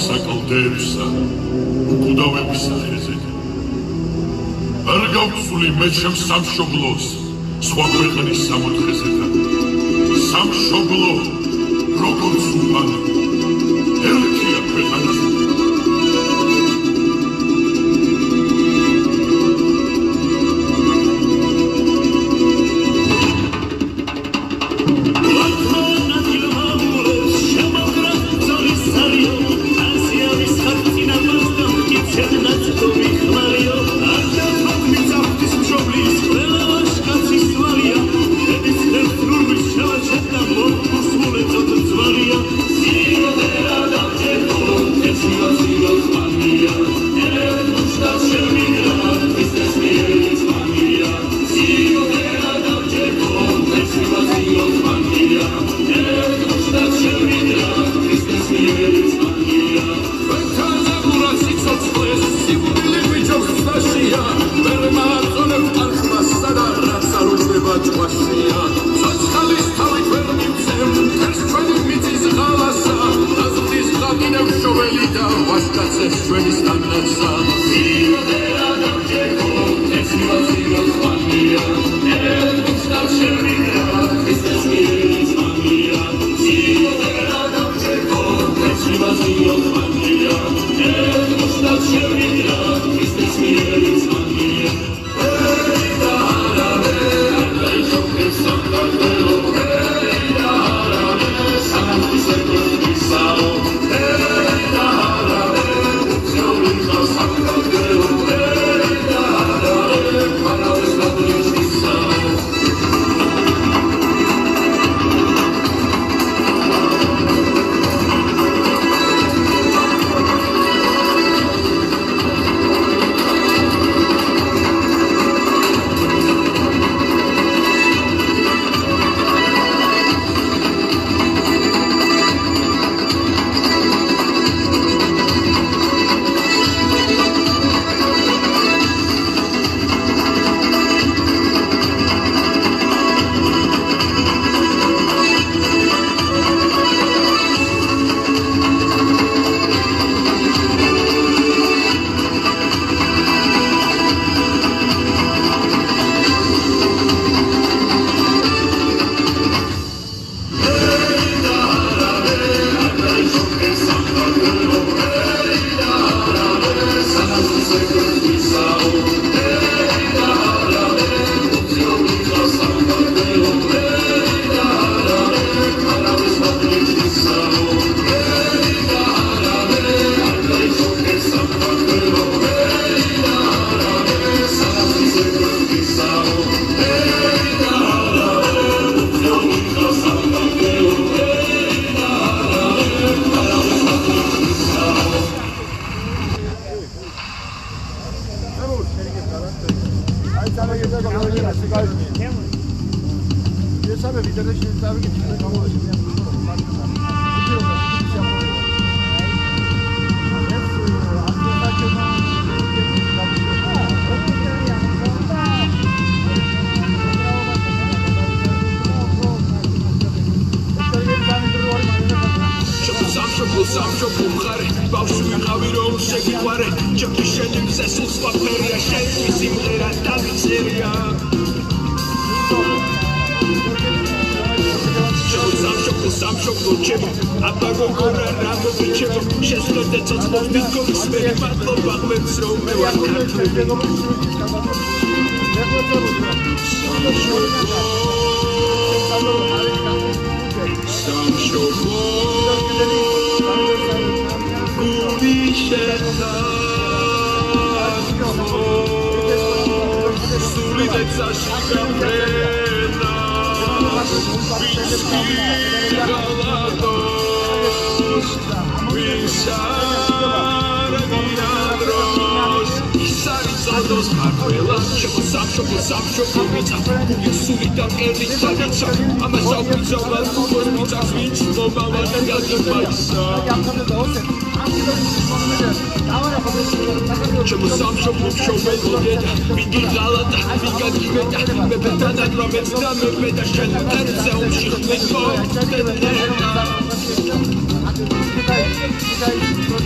საკალდეებსა, უკუდავების სახეზე. არ გავცვლი მე ჩემ სამშობლოს, სხვა ქვეყნის სამოთხეზეთან. სამშობლო, როგორც უფალი, ერთია ქვეყანაზე.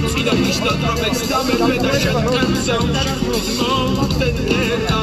წინა მიშდა დრომეც დამებე და შენ კანზე უშიქვის მომდენეა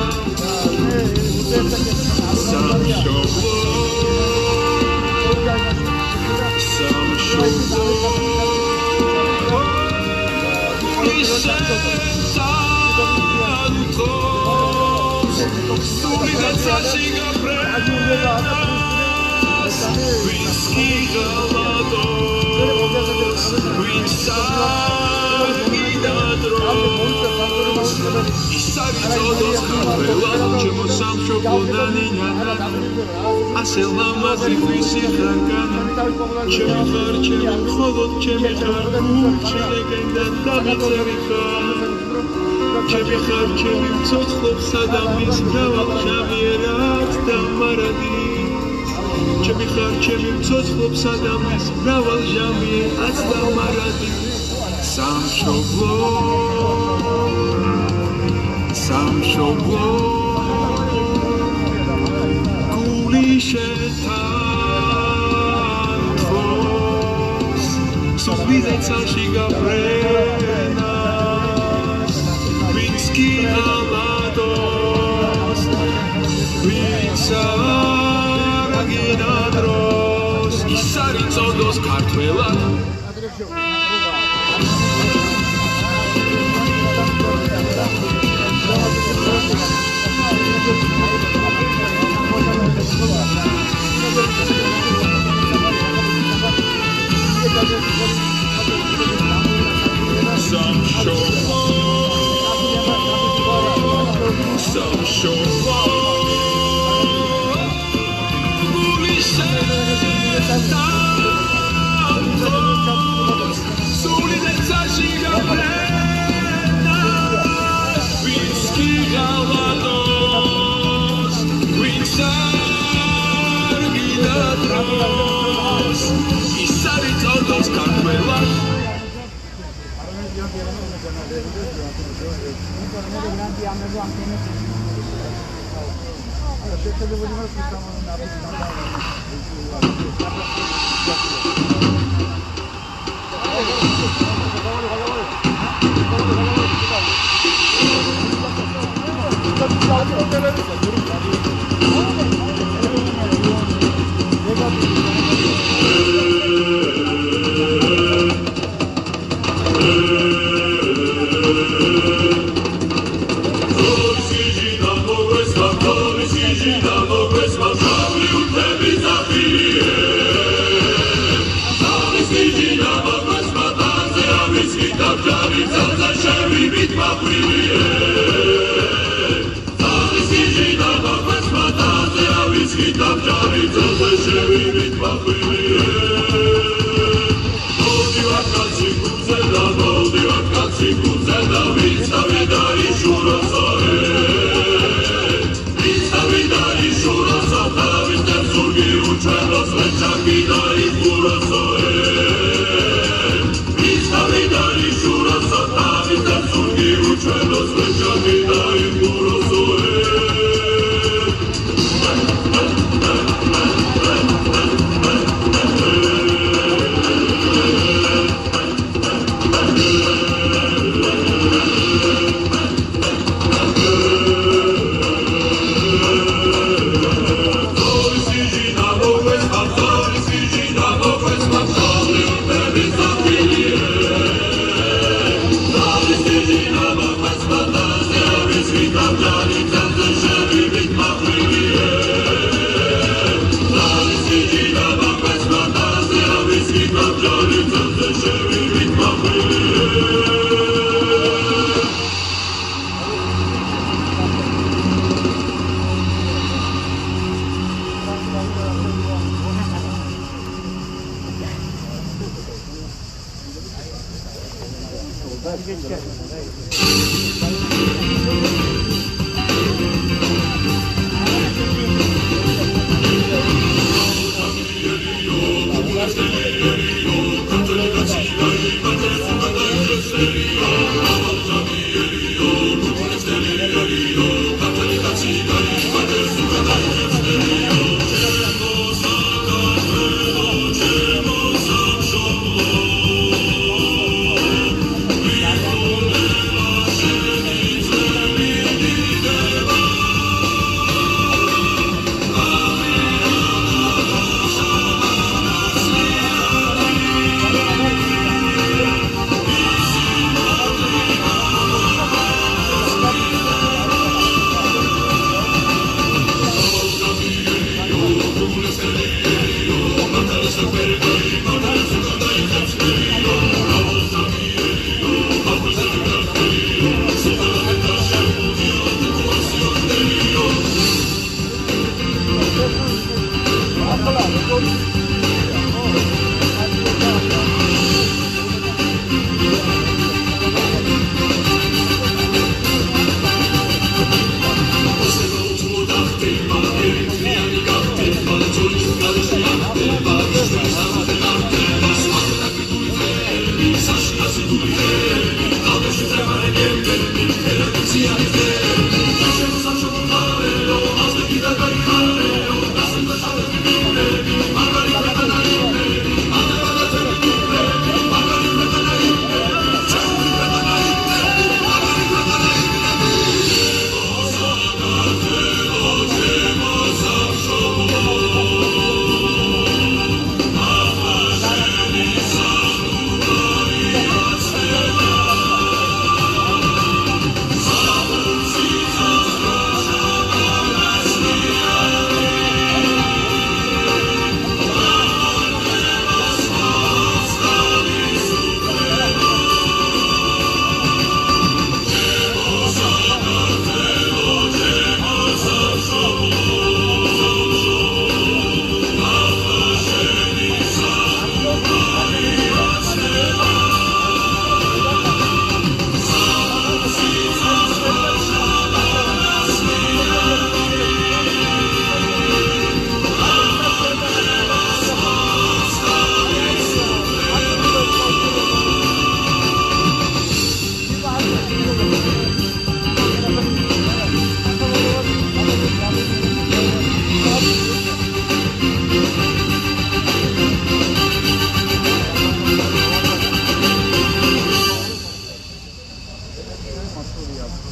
Thank you.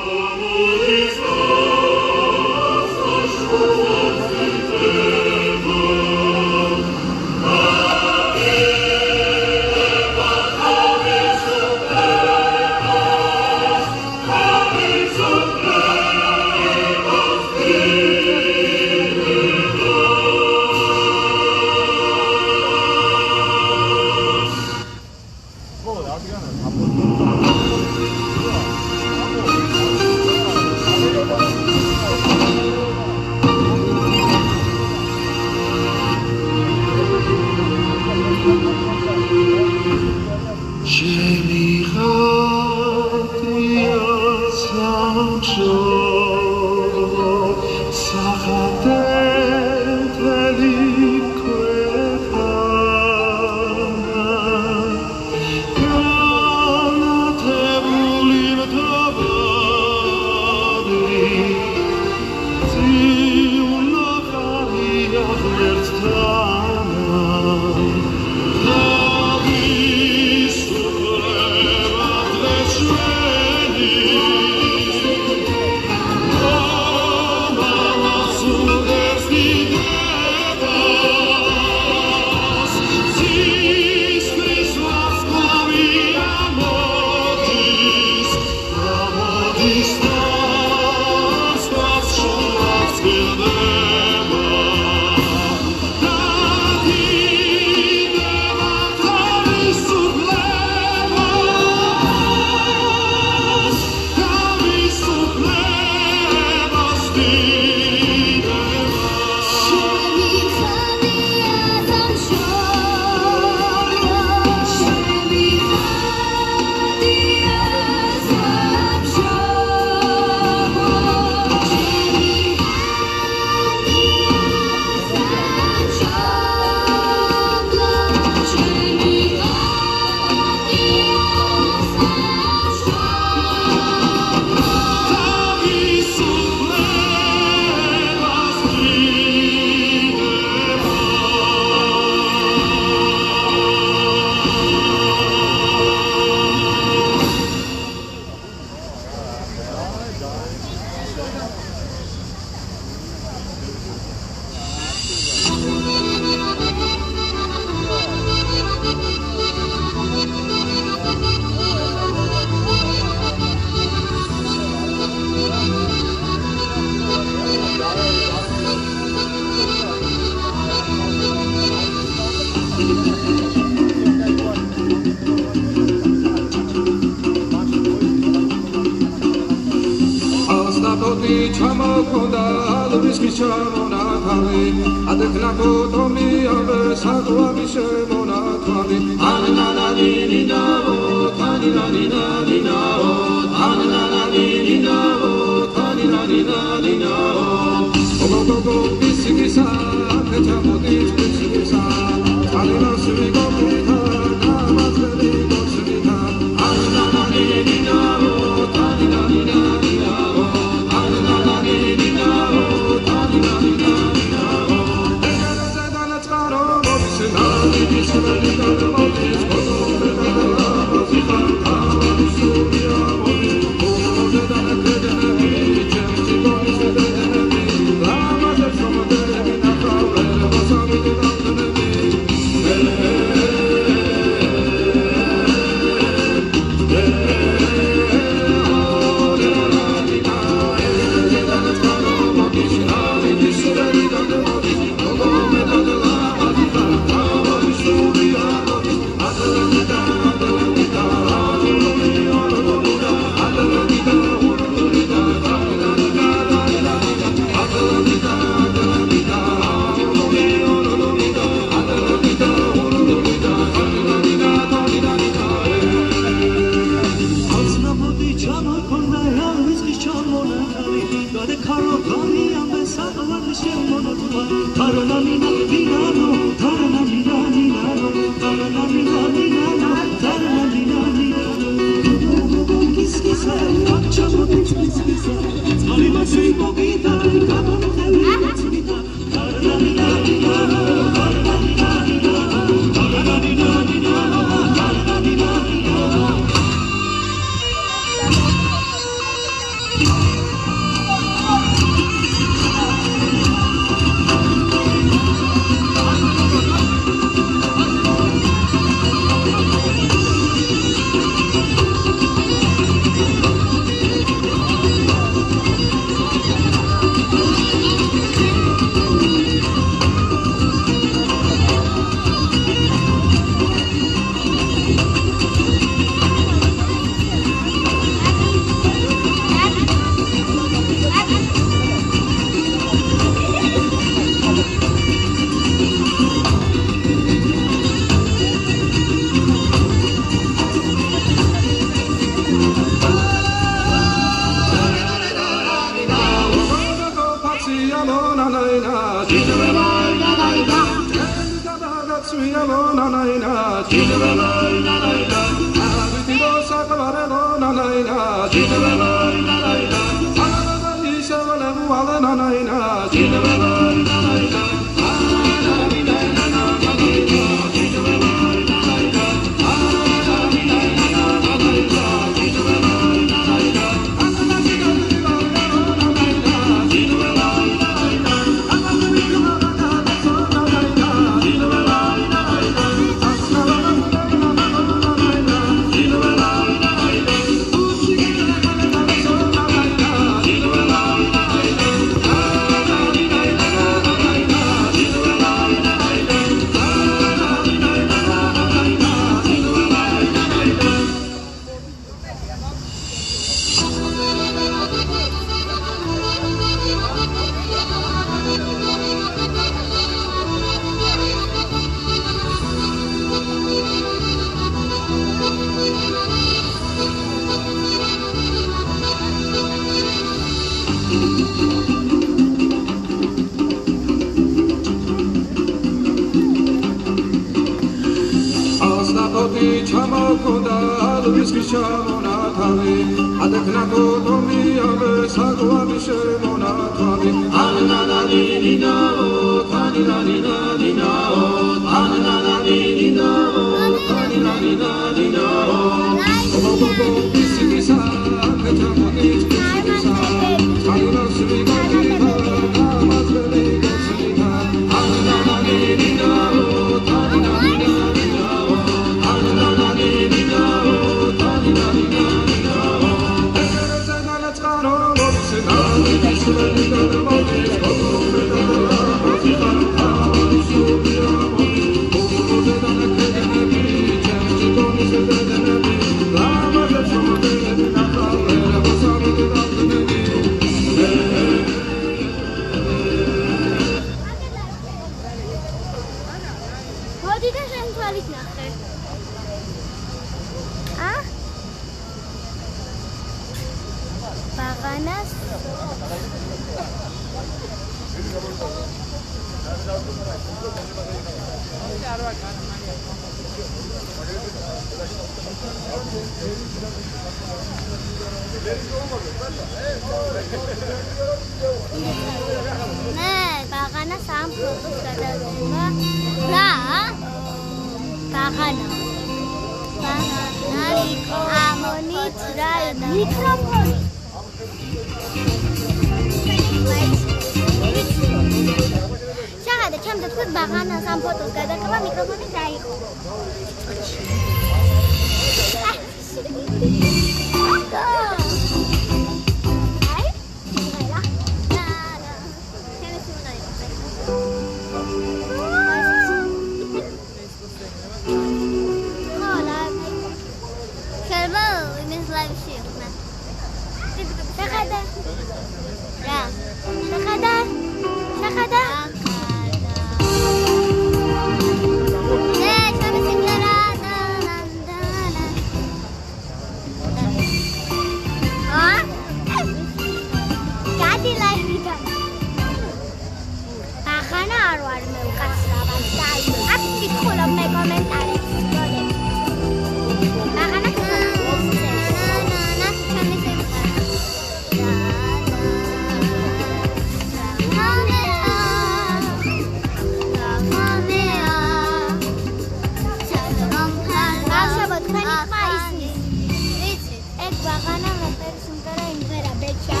Bagana rapper სიმღერა იმღერა ბეჭა.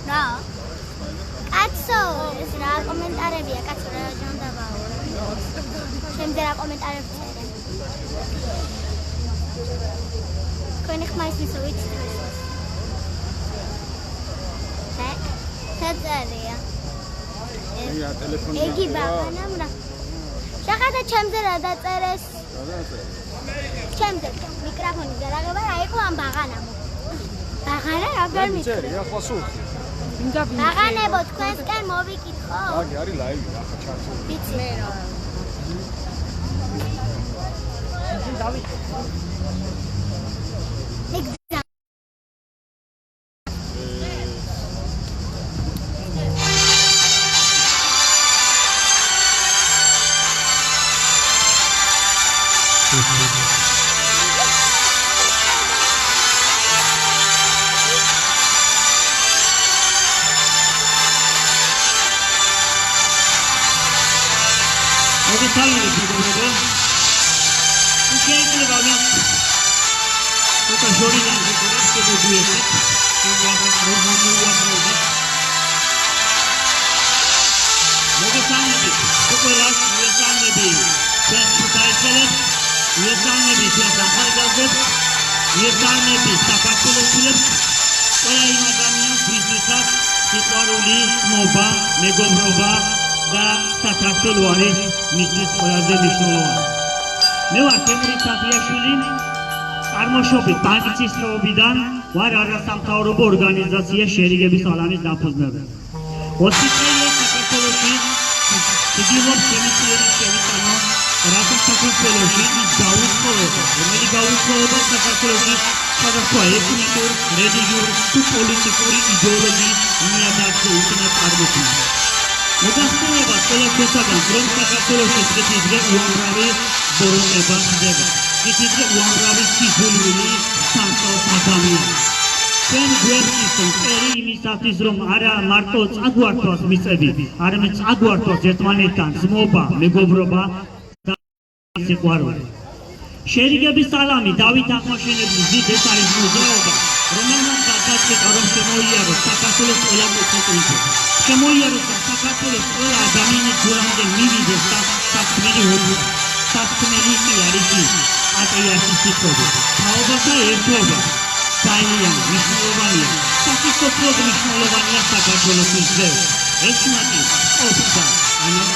რა? კაცო, ეს რა კომენტარებია, კაცო რა ჯანდაბაო. შემდგარ რა კომენტარებს წერე. Თქვენი ხმაის მისო ვიცით. საწერია. ია ტელეფონი. იგი ბაღანამ რა. შეხადა ჩემზე რა დაწერეს? ჩემზე მიკროფონი დარაღება რა იყო ამ ბაღანამო. ბაღანა რა გარმიწე? წერია ხოსუ. ბაღანებო თქვენსკენ მოვიკითხო? აგი არის ლაივი ახლა ჩართული. ვიცი მე რა. მე ვარ თემური საფიაშვილი, წარმოშობით ბანკისეობიდან, ვარ არასამთავრობო ორგანიზაცია შერიგების ალამის დაფუძნებელი. 20 წელია საქართველოში ვიდეოს შემოწიების შევიტანო, რათა საქართველოში ის გაუწყლობა, რომელი გაუწყლობა საქართველოში სხვადასხვა ეთნიკურ, რელიგიურ თუ პოლიტიკური იდეოლოგიის ნიადაგზე უკანა წარმოქმნა. მოგახსენება ყველა შესაგან, რომ საქართველოში დღის დღე უამრავი ბოროტება ხდება. დღის დღე უამრავი სიძულვილი სამწაოს ადამიანი. ჩვენ გვერდის მტერი იმისათვის, რომ არა მარტო წაგვართვას მიწები, არამედ წაგვართვას ერთმანეთთან ძმობა, მეგობრობა და სიყვარული. შერიგების ალამი დავით აღმაშენებლის დიდ ეს არის მუზეუმი, რომელმაც გადაწყვიტა, რომ შემოიაროს საქართველოს ყველა მოქალაქე. შემოიაროს საქართველოს ყველა ადამიანის გულამდე მივიდეს და საქმე კი არის ის პატრიარქის სიტყვები. თაობათა ერთობა ძალიან მნიშვნელოვანია. საკითხობრივ მნიშვნელოვანია საქართველოს დღე. ეჩმაკი ოფსა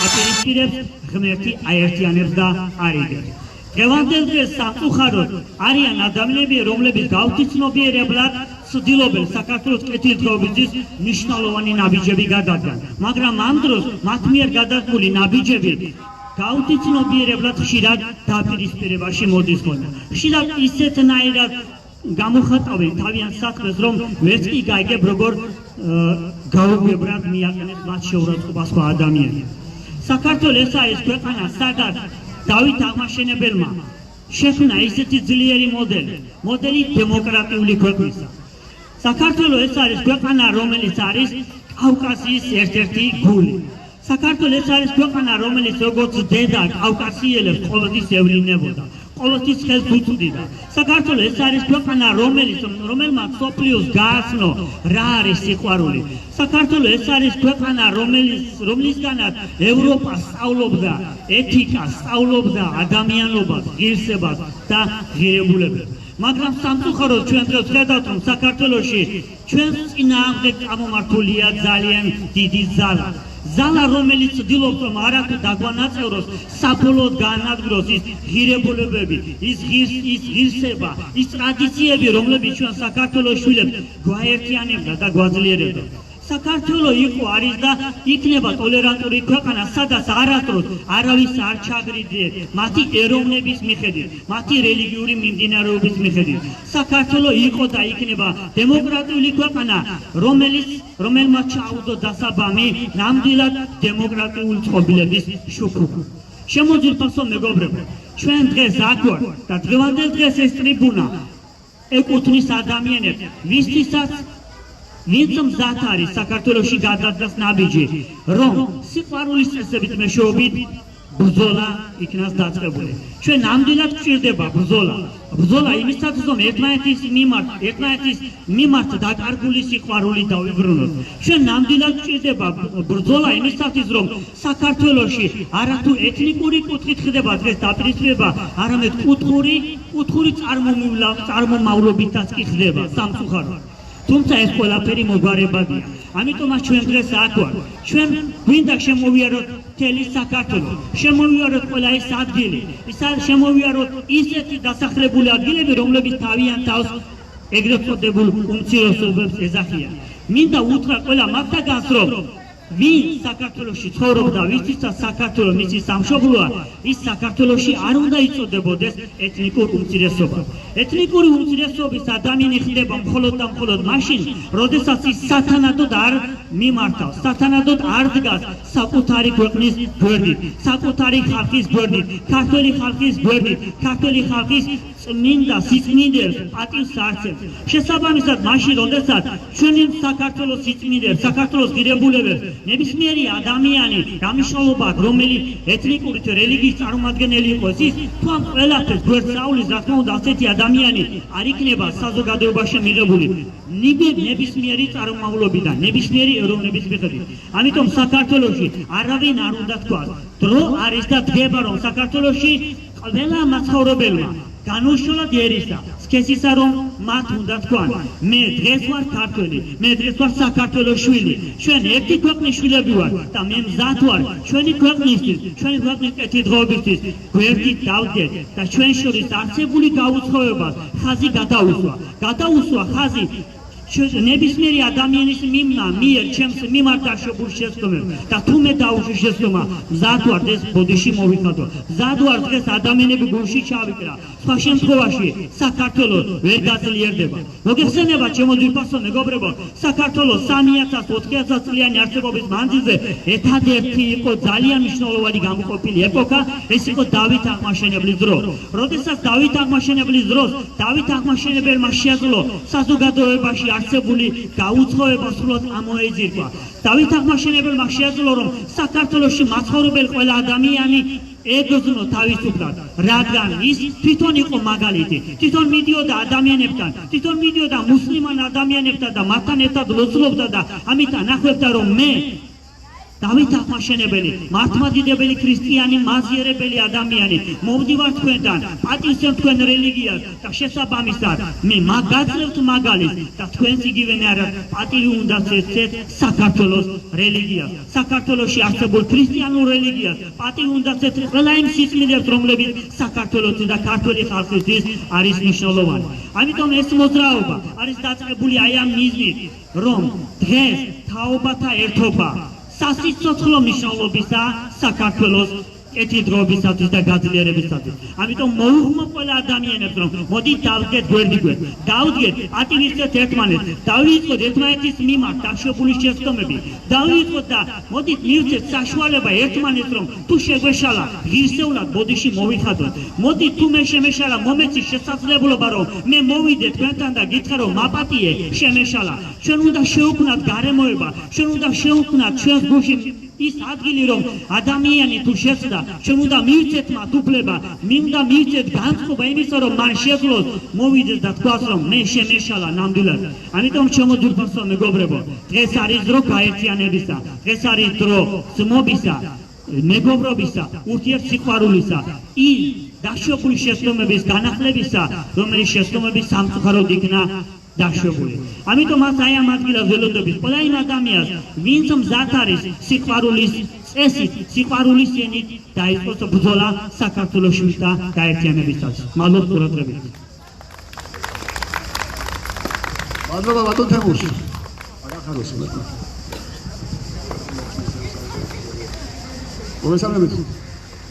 აპირისპირებს ღმერთი აერთიანებს და არიგებს. დღევანდელ დღეს სამწუხაროდ არიან ადამიანები, რომლებიც გაუთიცნობიერებლად ცდილობენ საქართველოს კეთილდღეობისთვის მნიშვნელოვანი ნაბიჯები გადადგან, მაგრამ ამ დროს მათ მიერ გადადგმული ნაბიჯები გაუთიცნობიერებლად ხშირად დაპირისპირებაში მოდის ხოლმე. ხშირად ისეთნაირად გამოხატავენ თავიანთ საქმეს, რომ მეც კი გაიგებ, როგორ გაუგებრად მიაყენებს მათ შეურაცხყოფას სხვა ადამიანები. საქართველოს ეს არის ქვეყანა, სადაც დავით აღმაშენებელმა შექმნა ისეთი ძლიერი მოდელი დემოკრატიული ქვეყნისა. საქართველოს ეს არის ქვეყანა, რომელიც არის კავკასიის ერთ-ერთი გული. საქართველოს ეს არის ქვეყანა, რომელიც როგორც დედა კავკასიელებს ყოველთვის ევლინებოდა, ყოველთვის ხელს უწვდიდა. საქართველოს ეს არის ქვეყანა, რომელმაც სოფლიოს გააცნო რა არის სიყვარული. საქართველოს ეს არის ქვეყანა, რომლისგანაც ევროპა სწავლობდა ეთიკას, სწავლობდა ადამიანობას, ღირსებას და ღირებულებებს. მაგრამ სამწუხაროდ ჩვენ დღეს ვხედავთ, რომ საქართველოში ჩვენს წინააღმდეგ გამომართულია ძალიან დიდი ზალა, რომელიც ცდილობს, რომ არათუ დაგვანაწევროს, საბოლოოდ გაანადგუროს ის ღირებულებები, ის ღირსება, ის ტრადიციები, რომლებიც ჩვენ საქართველოს შვილებს გვაერთიანებდა და გვაძლიერებდა. საქართველოს იყო, არის და იქნება ტოლერანტული ქვეყანა, სადაც არასდროს არავის არ ჩაგრიძიეთ მათი ეროვნების მიხედვით, მათი რელიგიური მიმდინარეობის მიხედვით. საქართველოს იყო და იქნება დემოკრატიული ქვეყანა, რომელმაც ჩაუდო დასაბამი ნამდვილად დემოკრატიული წყობილების შუქურა. შემოძირფასო მეგობრებო, ჩვენ დღეს აქ ვართ და დღევანდელ დღეს ეს ტრიბუნა ეკუთვნის ადამიანებს, ვისთვისაც ვინც მზად არის საქართველოში გადადგას ნაბიჯი, რომ სიყვარულის წესებით მეშვეობით ბრძოლა იქნას დაწყებული. ჩვენ ნამდვილად გვჭირდება ბრძოლა. ბრძოლა იმისათვის, რომ ერთმანეთის მიმართ დაკარგული სიყვარული დავიბრუნოთ. ჩვენ ნამდვილად გვჭირდება ბრძოლა იმისათვის, რომ საქართველოში არათუ ეთნიკური კუთხით ხდება დღეს დაპირისპირება, არამედ კუთხური წარმომავლობითაც კი ხდება სამწუხაროდ. თუმცა ეს ყველაფერი მოგვარებადია. ამიტომაც ჩვენ დღეს აქ ვართ. ჩვენ გვინდა შემოვიაროთ მთელი საქართველო, შემოვიაროთ ყველა ეს ადგილი, შემოვიაროთ ისეთი დასახლებული ადგილები, რომლებიც თავიანთ თავს ეგრეთ წოდებულ უმცირესობებს ეძახიან. მინდა უთხრა ყველა მაგთაგანს, რომ ვინ საქართველოში ცხოვრობდა, ვისთვისაც საქართველო მისი სამშობლოა, ის საქართველოში არ უნდა იწოდებოდეს ეთნიკურ უმცირესობას. ეთნიკური უმცირესობის ადამიანი ხდება მხოლოდ და მხოლოდ მაშინ, როდესაც ის სათანადოდ არ მიმართავს, სათანადოდ არ დგას საკუთარი ქვეყნის გვერდით, საკუთარი ხალხის გვერდით, ქართველი ხალხის გვერდით, ქართველი ხალხის წმინდა სიწმინდებს პატივს არცემს. შესაბამისად, მაშინ, როდესაც ჩვენი საქართველოს სიწმინდებს, საქართველოს ღირებულებებს ნებისმიერი ადამიანი გამიშალობა, რომელიც ეთნიკური თუ რელიგიის წარმომადგენელი იყოს, ის თუ ამ ყველაფერს გვერდს სწავლის, რა თქმა უნდა, ასეთი ადამიანი არ იქნება საზოგადოებაში მიღებული ნებისმიერი წარმომავლობიდან, ნებისმიერი ეროვნების მიხედვით. ამიტომ საქართველოში არავინ არ უნდა თქვას, დრო არის და დგება, რომ საქართველოში ყველა მაცხოვრებელმა განუშალოთ ერისა, სქესისა, რომ მათ უნდა თქვან, მე დღეს ვარ ქართველი, მე დღეს ვარ საქართველოს შვილი, ჩვენ ერთი ქვეყნის შვილები ვართ და მე მზად ვარ ჩვენი ქვეყნისთვის, ჩვენი ქვეყნის კეთილდღეობისთვის გვერდით დავდგეთ და ჩვენ შორის არსებული გაუცხოებას ხაზი გადაუსვა ხაზი ნებისმიერი ადამიანის მიერ ჩემს მიმართ დაშვებულ შეცდომებს და თუ მე დაუშვი შეცდომა, მზად ვარ ეს ბოდიში მოვიხადო, მზად ვარ დღეს ადამიანები გულში ჩავიკრა, სხვა შემთხვევაში საქართველო ვერ გაძლიერდება. მოგეხსენება ჩემო ძვირფასო მეგობრებო, საქართველოს 3000-4000 წლიანი არსებობის მანძილზე ერთადერთი იყო ძალიან მნიშვნელოვანი გამოყოფილი ეპოქა, ეს იყო დავით აღმაშენებლის დრო. როდესაც დავით აღმაშენებლის დროს დავით აღმაშენებელმა შეძლო საზოგადოებაში არსებული გაუცხოება სრულად ამოეძირკვა. დავით აღმაშენებელმა შეძლო, რომ საქართველოში მაცხოვრებელ ყველა ადამიანი ეგზნო თავისუფლად, რადგან ის თვითონ იყო მაგალითი, თვითონ მიდიოდა ადამიანებთან, თვითონ მიდიოდა მუსლიმან ადამიანებთან და მათთან ერთად ლოცულობდა და ამით ანახებდა, რომ მე დავით აღმაშენებელი, მართლმადიდებელი ქრისტიანი მაზიერებელი ადამიანი, მოვდივარ თქვენთან, პატივცემ თქვენ რელიგიას და შესაბამისად მე გაძლევთ მაგალითს და თქვენს იგივე არა პატივი უნდა შეცეთ საქართველოს რელიგიას, საქართველოში არსებულ ქრისტიანულ რელიგიას, პატივი უნდა შეცეთ ყველა იმ სიწმინდებს, რომლებიც საქართველოსთვის და ქართველი ხალხისთვის არის მნიშვნელოვანი. ამიტომ ეს მოძრაობა არის დაწყებული აი ამ მიზნით, რომ დღეს თაობათა ერთობა სასიცოცხლო მნიშვნელობისა საქართველოს კეთილდღეობისათვის და გაძლიერებისათვის. ამიტომ მოუხმო ყველა ადამიანებს, რომ მოდით დავდგეთ გვერდიგვერდ, დავდგეთ პატივისცეთ ერთმანეთს, დავიწყოთ ერთმანეთის მიმართ დაშვებული შეცდომები, დავიწყოთ და მოდით მივცეთ საშუალება ერთმანეთს, რომ თუ შეგვეშალა ღირსეულად ბოდიში მოვიხადოთ, მოდით თუ მე შემეშალა მომეცი შესაძლებლობა, რომ მე მოვიდე თქვენთან და გითხრა, რომ მაპატიე შემეშალა. ჩვენ უნდა შევქმნათ გარემოება, ჩვენ უნდა შევქმნათ ჩვენს გულში ის ადგილი, რომ ადამიანი თუ შეცდა, ჩვენ უნდა მივცეთ მათ უფლება, უნდა მივცეთ განწყობა იმისა, რომ მან შეძლოს მოვიდეს და თქვას, რომ მე შემეშალა ნამდვილად. ამიტომ ჩემო ძვირფასო მეგობრებო, დღეს არის დრო გაერთიანებისა, დღეს არის დრო ძმობისა, მეგობრობისა, ურთიერთსიყვარულისა, ის დაშვებული შეცდომების განახლებისა, რომელიც შეცდომები სამწუხაროდ იქნა დაშვებული. ამიტომაც აი ამ ადგილას ველოდებით ყველა იმ ადამიანს, ვინც მზად არის სიყვარულის წესით, სიყვარულის ენით დაიწყოს ბრძოლა საქართველოს და გაერთიანებისათვის. მადლობთ ყურადღებით. მადლობა ბატონ თემურში. აგახაროს ბატონო. მოგესალმებით.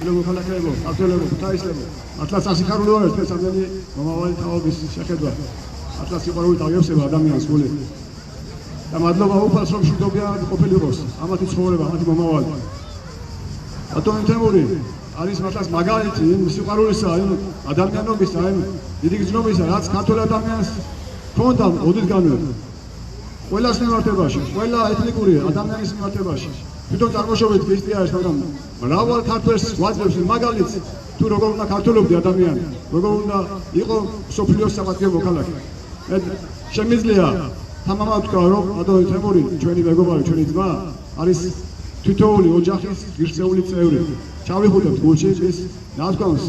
მილო მოხალხეებო, აქტუალებო, თაისლებო. მართლაც ასიხარული ვარ ეს ადამიანი მომავალი თაობის შეხედვა. ატლა სიყვარული დაგევსება ადამიანს გული და მადლობა უფალს, რომ მშვიდობიან ყოფილიყოს ამათი ცხოვრება, ამათი მომავალი. ბატონო თემური არის მართლაც მაგალითი იმ სიყვარულისა, იმ ადამიანობისა, იმ დიდი გრძნობისა, რაც ქართველ ადამიანს ჰქონდა ოდითგანვე ყველას მიმართებაში, ყველა ეთნიკური ადამიანის მიმართებაში. თვითონ წარმოშობით ქრისტიანი არის, მაგრამ მრავალ ქართველს გვაძლევს მაგალითს თუ როგორ უნდა ქართულობდე ადამიანი, როგორ უნდა იყო სოფლიოს საპატიო მოქალაქე. შემიძლია თამამად ვთქვა, რომ ადოლფ თემური, ჩვენი მეგობარი, ჩვენი ძმა, არის თითოეული ოჯახის ღირსეული წევრი. ჩავიხუტებთ გულში ის ნათქვამს.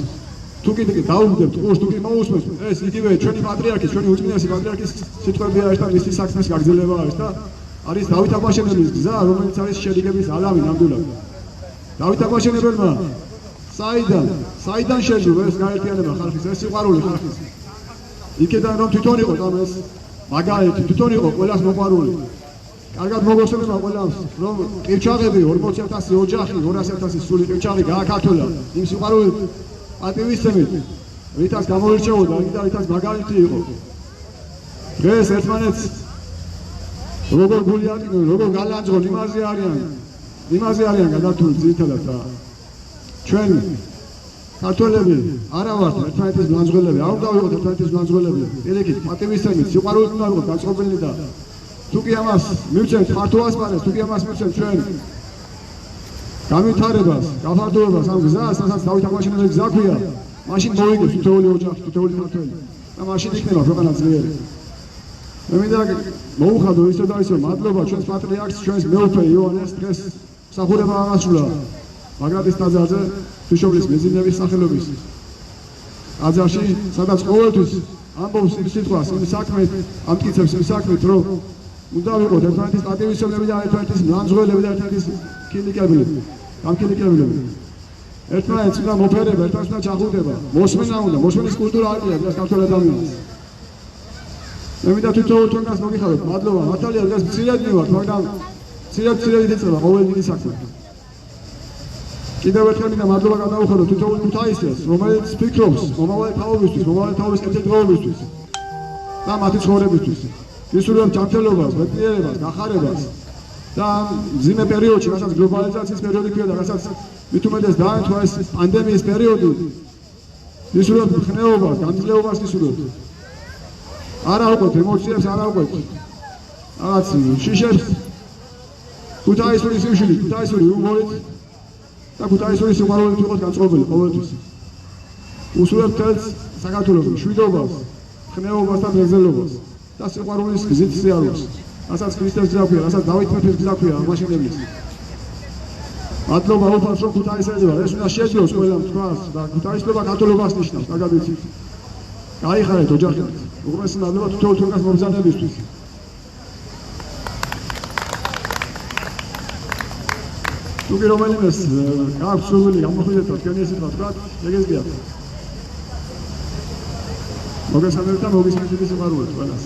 თუ კიდე დაუგდებთ ყურს, თუ კი მოусმენთ, ეს იგივე ჩვენი პატრიარქის, ჩვენი უწმინდესი პატრიარქის სიტყვები არის და მისი საქმის გაგრძელება არის და არის დავით აგვაშენებლის გზა, რომელიც არის შერიგების ალამი ნამდვილად. დავით აგვაშენებელმა საიდან შეძლო ეს გაერთიანება ხალხის, ეს სიყვარული ხალხის. იქიდან რომ თვითონ იყო და ეს მაგალითი თვითონ იყო ყველას მოყვარული. კარგად მოგოსწრება ყველას, რომ ყივჩაღები 40,000 ოჯახი, 200,000 სული ყივჩაღი გააქართულა იმ სიყვარულით პატივისცემით, რითაც გამოირჩეოდა და რითაც მაგალითი იყო. დღეს ერთმანეთს როგორ გული აკინონ, როგორ გალანძღონ, იმაზე არიან გადართული ძირითადად და ჩვენ ქართველები არა ვართ ერთმანეთის მლანძღველები, არ უნდა ვიყოთ ერთმანეთის მლანძღველები. პირიქით, პატივისცემით, სიყვარულით უნდა ვიყოთ განწყობილნი და თუ კი ამას მივცემთ ხართუასპარეს, თუ კი ამას მივცემთ ჩვენ განვითარებას, გაფართოებას ამ გზას, რასაც დავით აგვაშენებლის გზა ქვია, მაშინ მოიგებს თითოეული ოჯახი, თითოეული ქართველი და მაშინ იქნება ქვეყანა ძლიერი. მე მინდა მოუხადო ისე და ისე მადლობა ჩვენს პატრიარქს, ჩვენს მეუფე იოანეს დღეს მსახურება აღასრულა ბაგრატის ტაძარზე ღვთისმშობლის მეძინების სახელობის ტაძარში, სადაც ყოველთვის ამბობს იმ სიტყვას, იმ საქმეთ, ამტკიცებს იმ საქმეთ, რომ უნდა ვიყოთ ერთმანეთის პატივისცემლები და ერთმანეთის მლანძღველები და ერთმანეთის კილიკებლები, გამკილიკებლები. ერთმანეთს უნდა მოფერება, ერთმანეთს უნდა ჩახუტება, მოსმენა უნდა, მოსმენის კულტურა აკლია დღეს ქართველ ადამიანს. მე მინდა თვითონ თქვენგანს მოგიხაროთ, მადლობა, მართალია დღეს მცირედ მივართ, მაგრამ მცირედ იწება ყოველ დიდი საქმე. კიდევ ერთხელ მინდა მადლობა გადავუხადოთ თითოეულ ქუთაისელს, რომელიც ფიქრობს მომავალი თაობისთვის, მომავალი თაობის კეთილდღეობისთვის და მათი ცხოვრებისთვის. ისურვებთ ჯანმრთელობას, მეცნიერებას, გახარებას და მძიმე პერიოდში, რასაც გლობალიზაციის პერიოდი ქვია და რასაც მით უმეტეს დაემთხვა ეს პანდემიის პერიოდი, ისურვებთ მხნეობას, განძლეობას ისურვებთ. არა უყვეთ ემოციებს, არა უყვეთ რაღაც შიშებს, ქუთაისური სიშვილი, ქუთაისური იუმორით და ქუთაისური სიყვარულით ვიყოთ განწყობილი ყოველთვის. უსურვებთ თელს საქართველოს მშვიდობას, მხნეობას და მეგზელობას და სიყვარულის გზით სიარულს, რასაც ქრისტეს გზა ქვია, რასაც დავით მეფის გზა ქვია აღმაშენებლის. მადლობა უფალს, რომ ქუთაისელებმა ეს უნდა შეძლოს ყველამ თქვას და ქუთაისლობა ქართულობას ნიშნავს, კარგად ვიცით. გაიხარეთ ოჯახებით. უღრმესი მადლობა თითოეულ თქვენგანს მომბრძანებისთვის. თუ კი რომელიმეს გააქვს სურვილი გამოხდეთ და თქვენი ესეთ ვთქვათ, შეგეძლიათ. მოგესალმებით და მოგისმენთ დიდი სიყვარულით ყველას.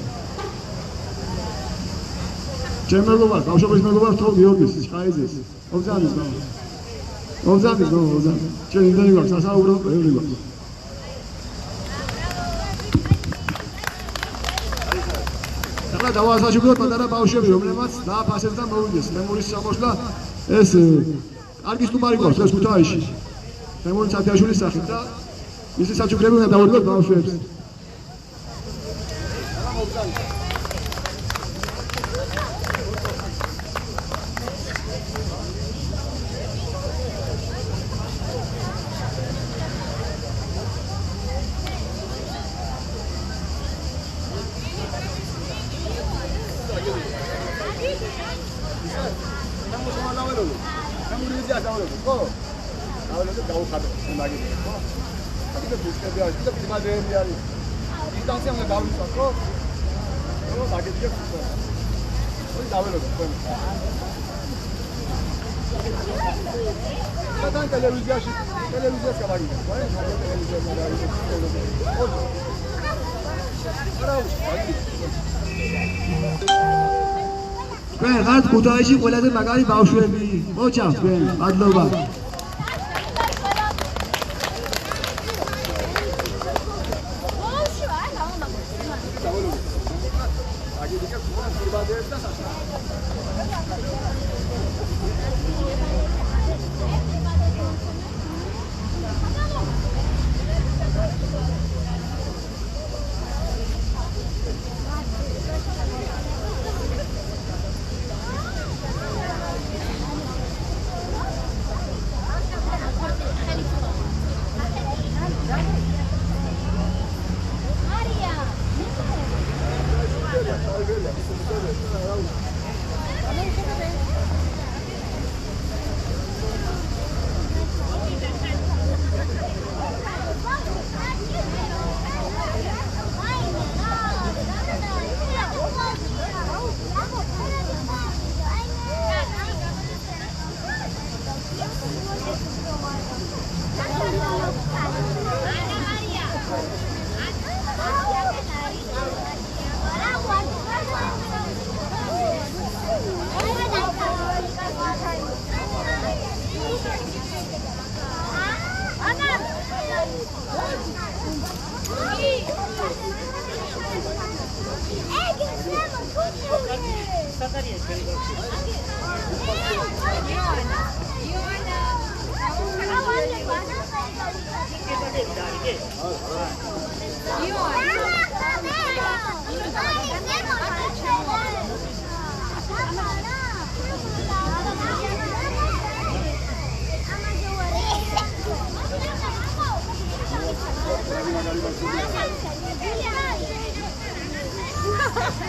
ჩემ მეგობარს, ბავშვობის მეგობარს თო გიორგის ჩხაიძეს. მოგზავნით მამა. მოგზავნით. ჩვენ იმდენი გვაქვს, სასაუბრო ბევრი გვაქვს. ახლა დავასაჩუქროთ პატარა ბავშვები, რომლებმაც დააფასეს და მოვიდეს თემურის სამოსვლა. ეს კარგი სტუმარი გვაქვს დღეს ქუთაისში. თემური ცათიაშვილის სახით და მისი საჩუქრები უნდა დავუდგოთ ბავშვებს. ჩვენ ხართ ქუთაისში ყველაზე მაგარი ბავშვები. მოჩავთ ჩვენ, მადლობა.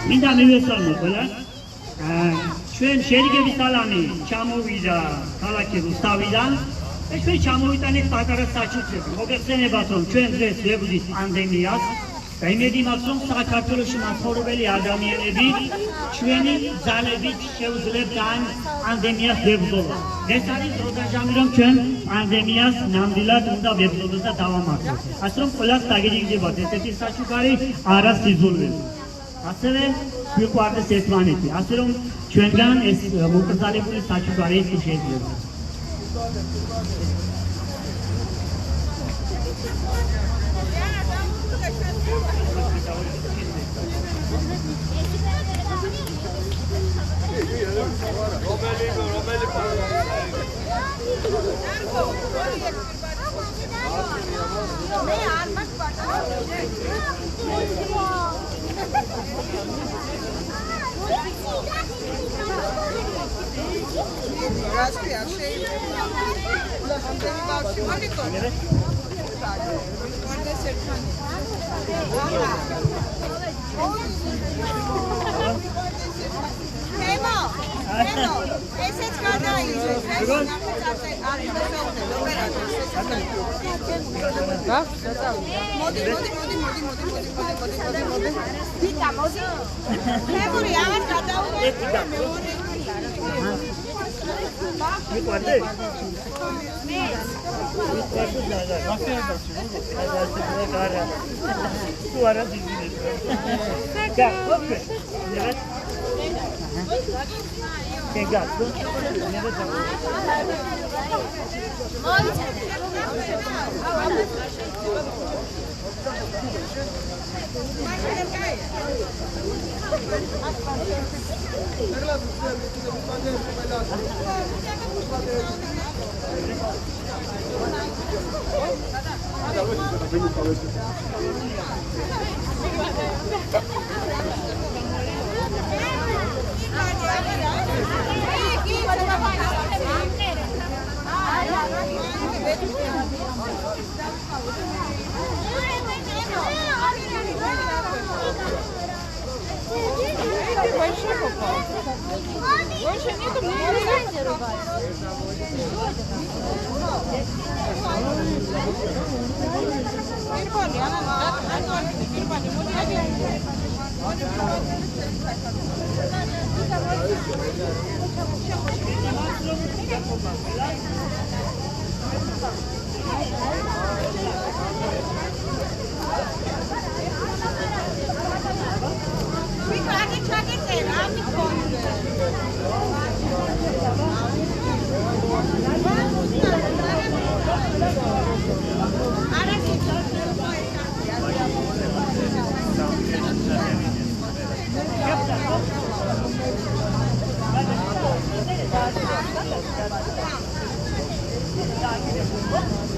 მინდა მივესალმო ყველას. ჩვენ შერიგების სალამი ჩამოვიდა ქალაქი რუსთავიდან. ჩვენ ჩამოვიტანეთ პატარა საჩუქრები. მოგეხსენებათ, რომ ჩვენ დღეს ვებრძვით პანდემიას და იმედი მაქვს, რომ საქართველოში მაცხოვრებელი ადამიანები ჩვენი ძალებით შევძლებთ ამ პანდემიას ვებრძოლოთ. ეს არის დრო და ჟამი, რომ ჩვენ პანდემიას ნამდვილად უნდა ვებრძოლოთ და დავამარცხოთ. ასე რომ ყველას დაგეჯგებათ ესეთი საჩუქარი არა სიძულველი. ასევე ვიყვარდეს ერთმანეთი, ასე რომ ჩვენგან ეს მოკრძალებული საჩუქარი თუ შეიძლება.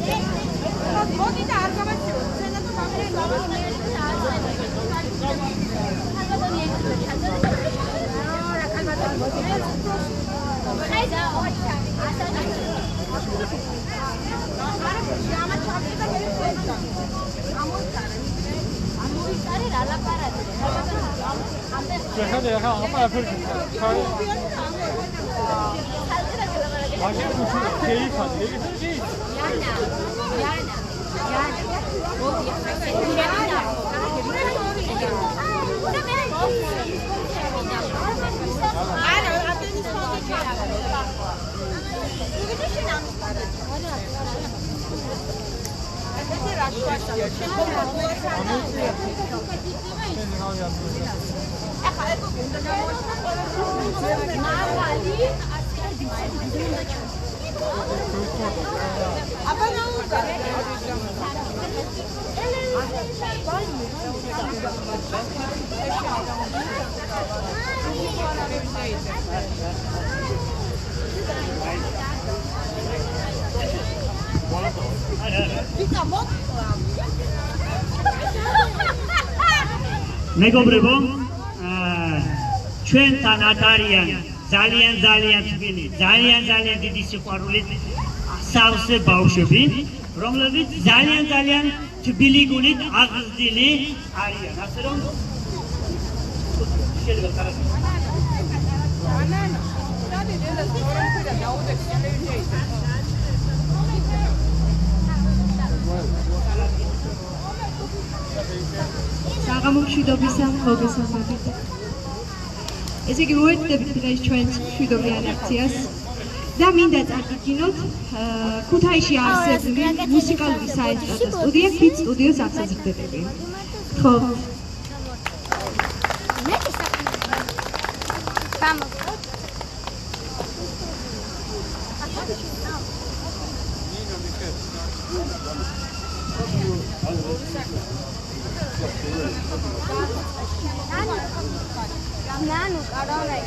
Thank you. მეგობრებო, ჩვენთან ატარიან ძალიან თბილი, ძალიან დიდი სიყვარულით სავსე ბავშვები, რომლებიც ძალიან თბილი გულით აღზრდილი არიან. ასე რომ შეიძლება კარგი. საღამომშვიდობისა მოგესალმებით. ესე იგი უერთდებით დღეს ჩვენს მშვიდობიან აქციას და მინდა წაგიდგინოთ ქუთაისში არსებული მუსიკალური საესტრადო სტუდია ქით სტუდიოს აღსაზრდელები. ხო. Nanu, carola.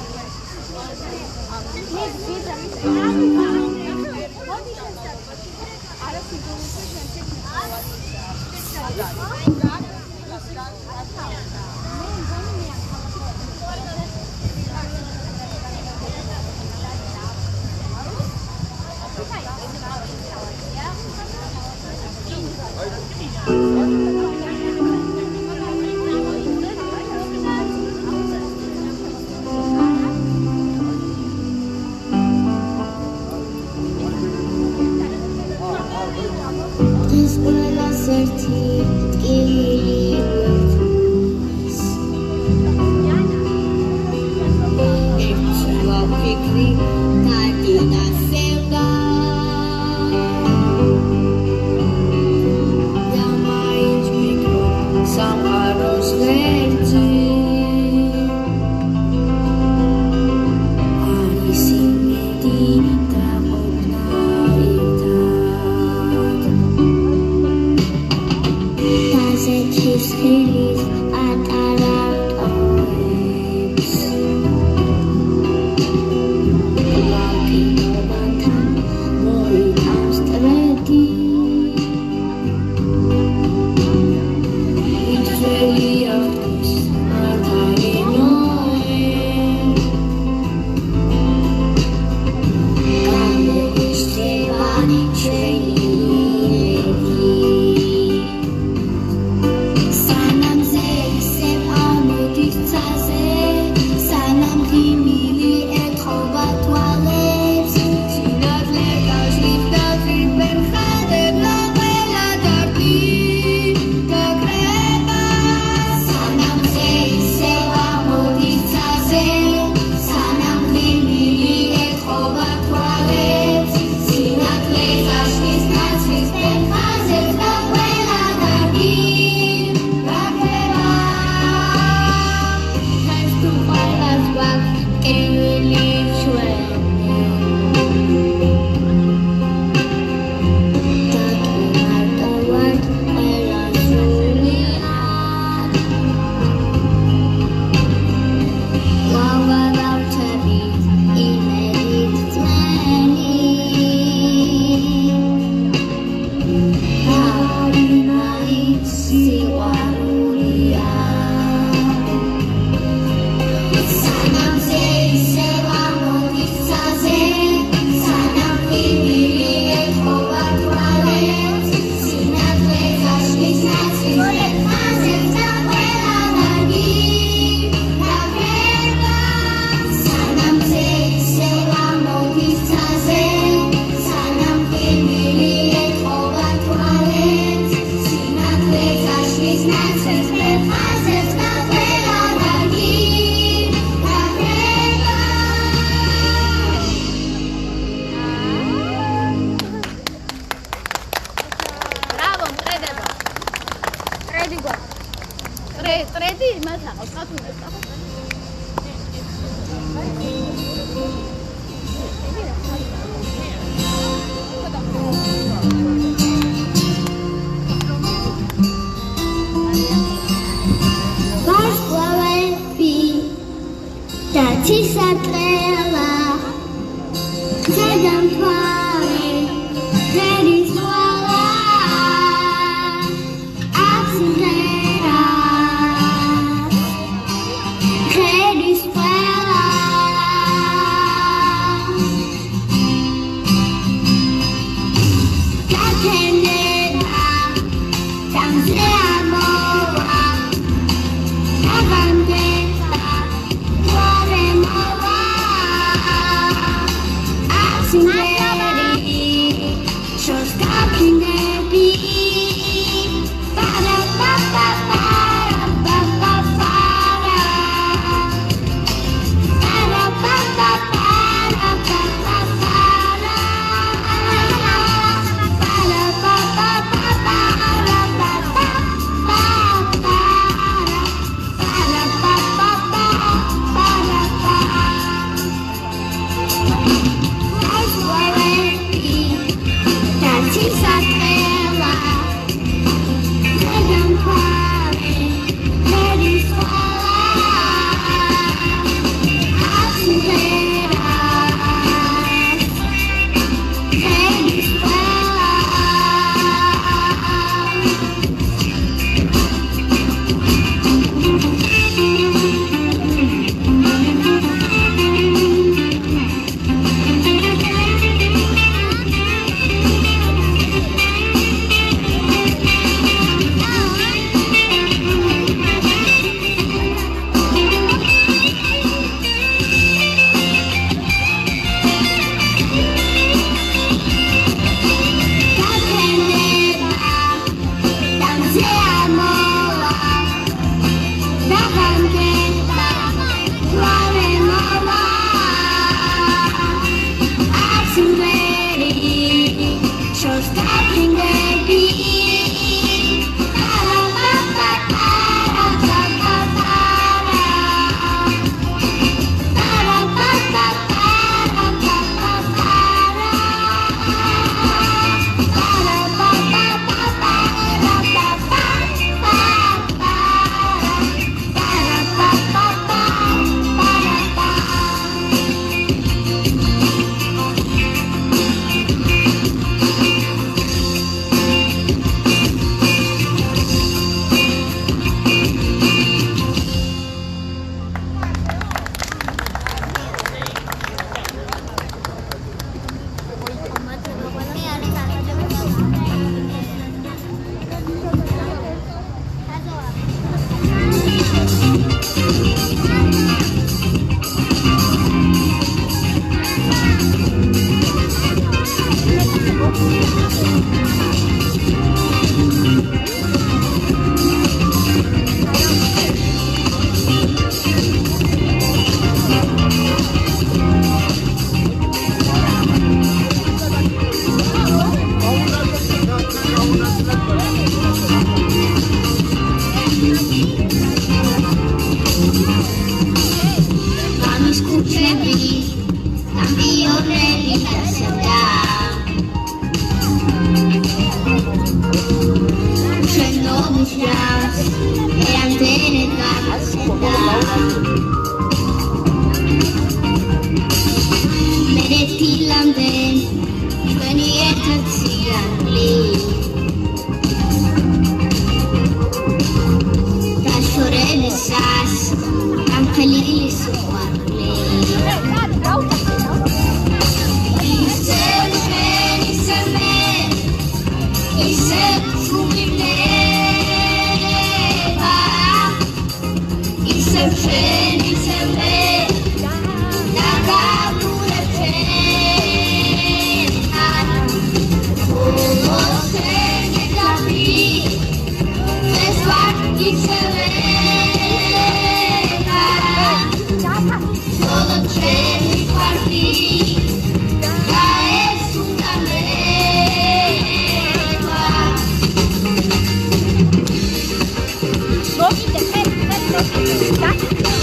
Look at the head.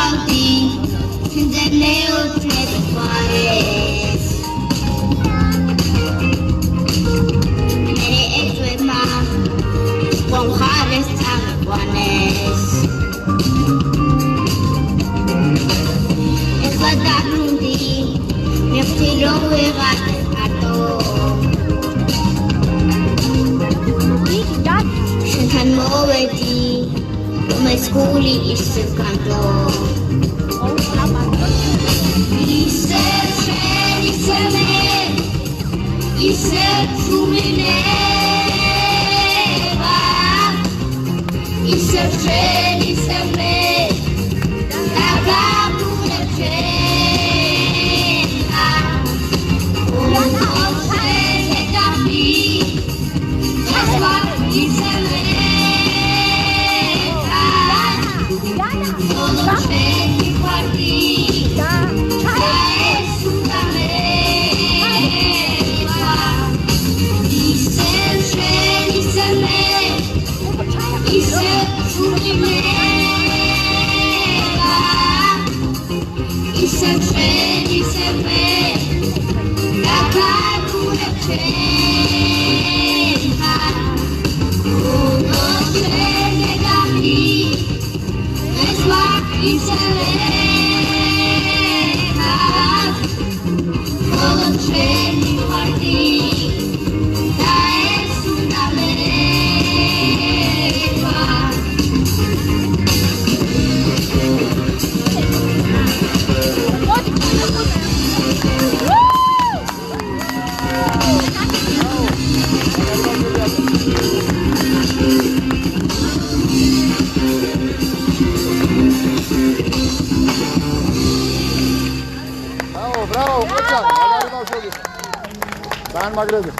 ვიყავდი შენზე მეოთხე მხარეს მე ეწვევა სხვა მხარეს წამყვანეს ეხლა დაბრუნდი მივხვდი რომ ვეღარ მარტო შენთან მოვედი Mes guli isem canto Isem shen, isem e Isem shumineva Isem shen, isem e Dagabune chena Uno shen e gabi Eswa isem e Solo scendi guardi, sei sulla meta. Isem scendi se me, isem su di me. Isem scendi se me, la calcula c'entra. Uno scende da lì. Iselena, solo scendi guardi, da nessuna leva. Bravo, Kocha, magari bavშვები. ძალიან მაგრები.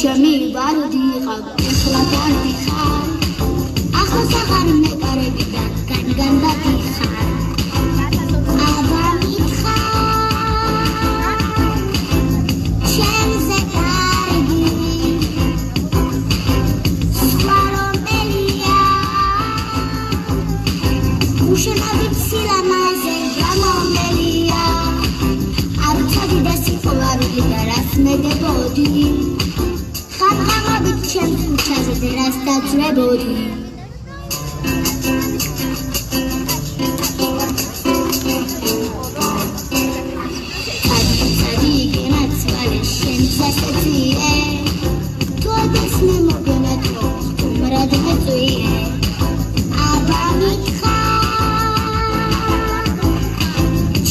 ჩემი ბაროდი ხარ, ეხლა გარდი ხარ, ახლა სახარ მეყარები და განგანდადი ხარ. აბა მითხარ, ჩემზე კარგი, სხვა რომელია, უშენობით სილამაზე გამომელია, არ ვცადი და სიყვარული და რას მედებოდი. ხამხამობით ჩემს ქუჩაზე და რას დაძვრებოდი. წადი გენაცვალე შენ გზასეციე, თუ ადეს მე მოგენათო სტუმრად მეწვიე. აბა მითხარ,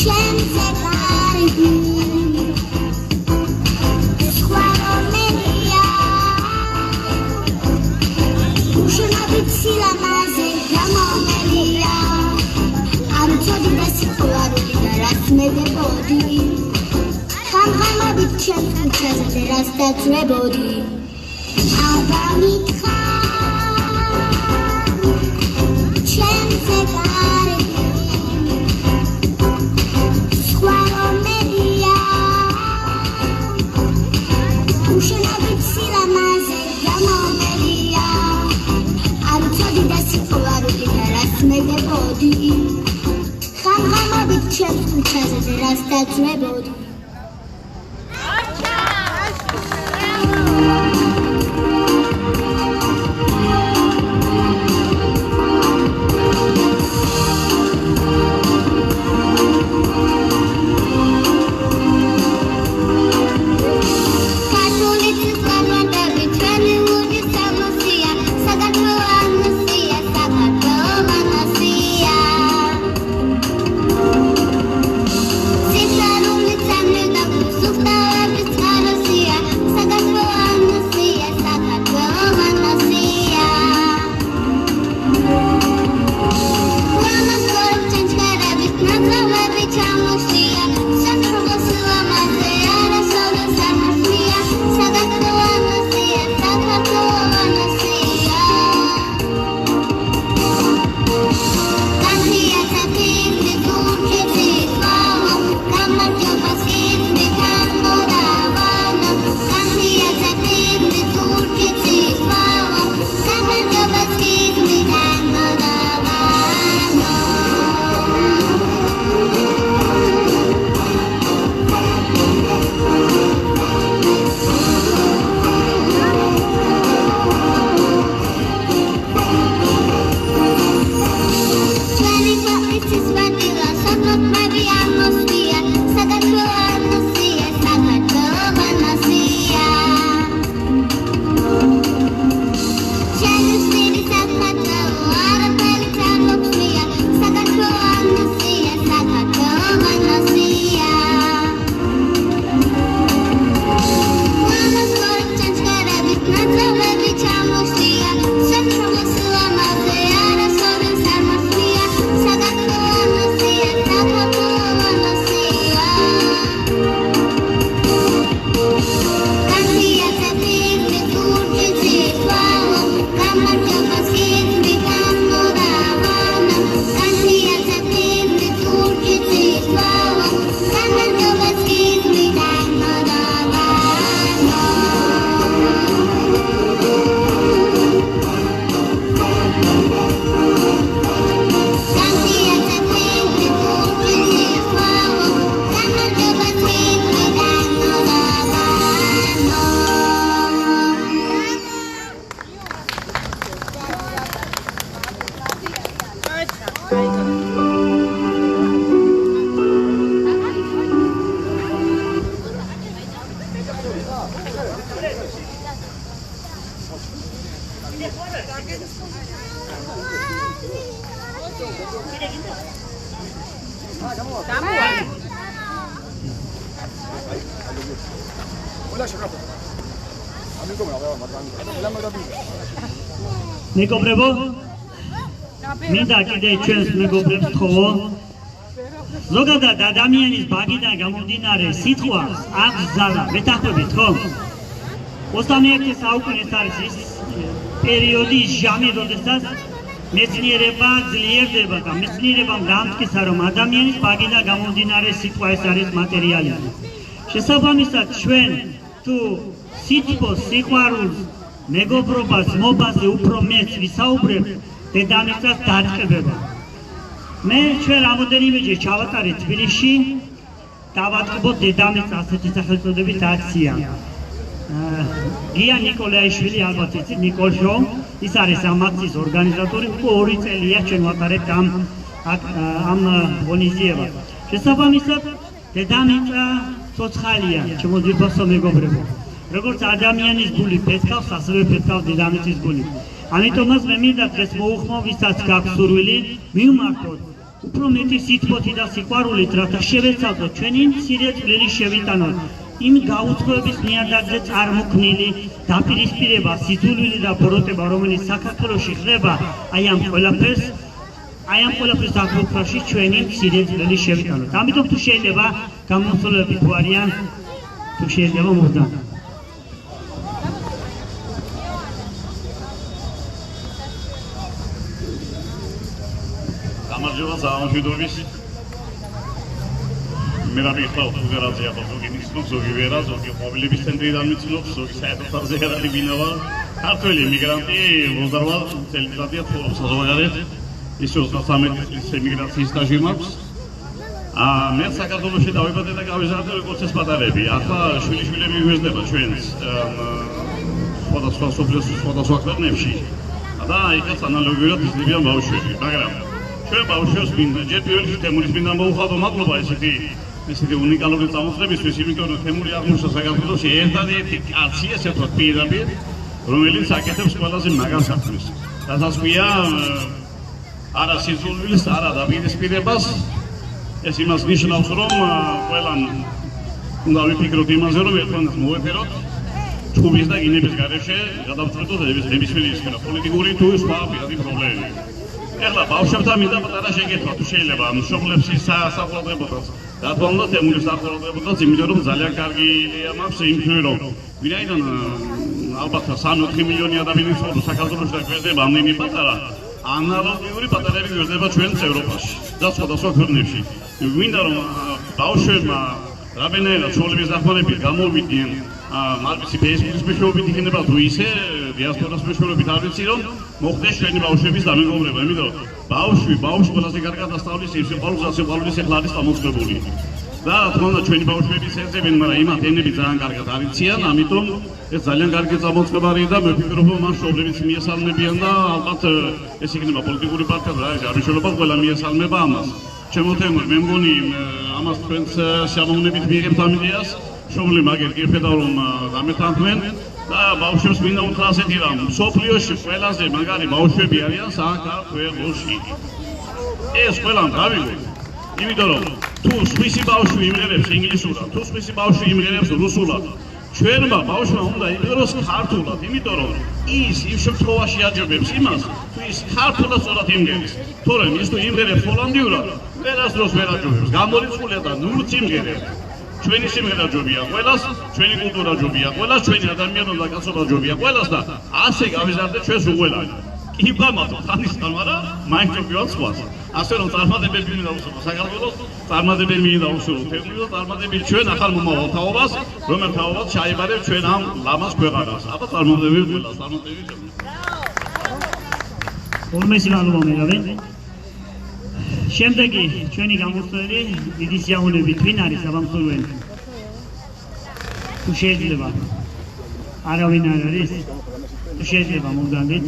ჩემზე კარგი, სილამაზე გამომელია, არ ვცოდი და სიყვარული და რას მედებოდი. ხამხამობით ჩემს ქუჩაზე და რას დაძვრებოდი. აბა მითხარ, ჩემზე კარგი, სხვა რომელია, უშენობით სილამაზე გამომელია, არ ვცოდი და სიყვარული და რას მედებოდი. ხამხამობით ჩემს ქუჩაზე და რას დაძვრებოდი. Sit down on the time. მეგობრებო, მინდა კიდე ჩვენს მეგობრებს ვთხოვო, ზოგადად ადამიანის ბაგიდან გამომდინარე სიტყვას აქვს ძალა, მეთანხმებით ხო? 21 საუკუნის არის ის პერიოდი, ის ჟამი, როდესაც მეცნიერება ძლიერდება და მეცნიერებამ დაამტკიცა, რომ ადამიანის ბაგიდან გამომდინარე სიტყვა ეს არის მატერიალი. შესაბამისად, ჩვენ თუ სიტყვას, სიყვარულს, მეგობრობას, მობაზე უფრო მეც ვისაუბრებთ, დედამიწას დაწყებება. მე ჩვენ რამოდენიმეჯერ ჩავატარეთ თბილისში, დავატყბოთ დედამიწა ასეთი სახელწოდებით აქცია. გია ნიკოლაიშვილი, ალბათ იცით, ნიკოლშო, ის არის ამ აქციის ორგანიზატორი, უკვე 2 წელია ჩვენ ვატარებთ ამ ღონისძიებას. შესაბამისად, დედამიწა ცოცხალია, ჩემო ძვირფასო მეგობრებო. როგორც ადამიანის გული ფეთქავს, ასევე ფეთქავს დედამიწის გული. ამიტომაც მე მინდა დღეს მოუხმო, ვისაც გაქვს სურვილი, მივმართოთ უფრო მეტი სიტყვოთი და სიყვარულით, რათა შევეცადოთ ჩვენი მცირე წვლილი შევიტანოთ იმ გაუწყობების ნიადაგზე წარმოქმნილი დაპირისპირება, სიძულვილი და ბოროტება, რომელიც საქართველოში ხდება, აი ამ ყველაფრის დაგმოქმნაში ჩვენი მცირე წვლილი შევიტანოთ. ამიტომ თუ შეიძლება გამოსულები თუ არიან, თუ შეიძლება მოვდან. გამარჯობა სამშვიდობის. მე რა მიხვალ ფედერაცია ზოგი მიცნობს, ზოგი ვერა, ზოგი მობილების ცენტრიდან მიცნობს, ზოგი საერთაშორისო არის ბინავა. ქართველი მიგრანტი 28 წელიწადია ცხოვრობს საზღვარგარეთ. ის 33 წლის ემიგრაციის სტაჟი მაქვს. მე საქართველოში დავიბადე და გავიზარდე როგორც ეს პატარები. ახლა შვილიშვილები მიგვეძნება ჩვენს სხვადასხვა სოფლის სხვადასხვა ქვეყნებში. და იქაც ანალოგიურად იზრდებიან ბავშვები, მაგრამ ჩვენ ბავშვებს მინდა ჯერ პირველ რიგში თემურის მინდა მოუხადო მადლობა ესეთი უნიკალური წამოწყებისთვის, იმიტომ რომ თემური აღმოჩნდა საქართველოში ერთადერთი კაცი, ესე ვთქვათ, პირდაპირ, რომელიც აკეთებს ყველაზე მაგარ საქმეს. რასაც ქვია არა სიძულვილს, არა დაპირისპირებას. ეს იმას ნიშნავს, რომ ყველამ უნდა ვიფიქროთ იმაზე, რომ ერთმანეთს მოვეფეროთ ჩხუბის და გინების გარეშე გადავწყვეტოთ ნებისმიერი პოლიტიკური თუ სხვა პირადი პრობლემები. ეხლა ბავშვებთან მინდა პატარა შეკითხვა, თუ შეიძლება მშობლებს საყურადღებოდაც, რა თქმა უნდა თემურის საყურადღებოდაც, იმიტომ რომ ძალიან კარგი იდეა მაქვს იმშვენ რომ ვინაიდან ალბათ 3-4 მილიონი ადამიანი ცხოვრობს საქართველოში და გვერდება ამდენი პატარა, ანალოგიური პატარები გვერდება ჩვენს ევროპაში და სხვადასხვა ქვეყნებში. მინდა რომ ბავშვებმა რაბენერად ცხოვრების დახმარებით გამოვიდნენ მარტივი ფეისბუქის მეშვეობით იქნება თუ ისე დიასპორას მეშვეობით არ ვიცი რომ მოხდეს ჩვენი ბავშვების დამეგობრება, იმიტომ რომ ბავშვი ყველაზე კარგად ასწავლის იმ სიყვარულს ეხლა არის წამოწყებული. და რა თქმა უნდა ჩვენი ბავშვები სერწებენ, მაგრამ იმათ ენები ძალიან კარგად არ იციან, ამიტომ ეს ძალიან კარგი წამოწყება არის და მე ვფიქრობ რომ მას მშობლებიც მიესალმებიან და ალბათ ეს იქნება პოლიტიკური პარტია და არის არიშველობა ყველა მიესალმება ამას. ჩემო თემურ მე მგონი ამას თქვენს შემოვნებით მიიღებთ ამ იდეას. მშობლები მაგერ კირფედა რომ დამეთანხმენ და ბავშვებს მინდა უთხრა ასეთი რამ, მსოფლიოში ყველაზე მაგარი ბავშვები არიან საქართველოში. ეს ყველამ გავიგოთ. იმიტომ რომ თუ სხვისი ბავშვი იმღერებს ინგლისურად, თუ სხვისი ბავშვი იმღერებს რუსულად, ჩვენმა ბავშვმა უნდა იმღეროს ქართულად, იმიტომ რომ ის იმ შემთხვევაში აჯობებს იმას, თუ ის ქართულად სწორად იმღერებს. თორემ ის თუ იმღერებს ჰოლანდიურად, ვერასდროს ვერ აჯობებს. გამორიცხულია და ნურც იმღერებს. ჩვენი სიმღერა ჯობია ყველას, ჩვენი კულტურა ჯობია ყველას, ჩვენი ადამიანობა და კაცობა ჯობია ყველას და ასე გავიზარდეთ ჩვენს უყველანი. კი გამაძლოთ ხანისგან, მაგრამ მაინც ჯობია სხვას. ასე რომ წარმატებები მინდა უსურვო საქართველოს, წარმატებები მინდა უსურვო თემურს და წარმატებები ჩვენ ახალ მომავალ თაობას, რომელიც თაობას ჩაიბარებს ჩვენ ამ ლამაზ ქვეყანას. აბა წარმატებები ყველას, წარმატებები ჩვენ. ორმესი მადლობა მეგობრო. შემდეგი ჩვენი გამოსვლელი დიდი სიამოვნებით ვინ არის საბამსულველი? თუ შეიძლება არავინ არ არის? თუ შეიძლება მოგდანდით?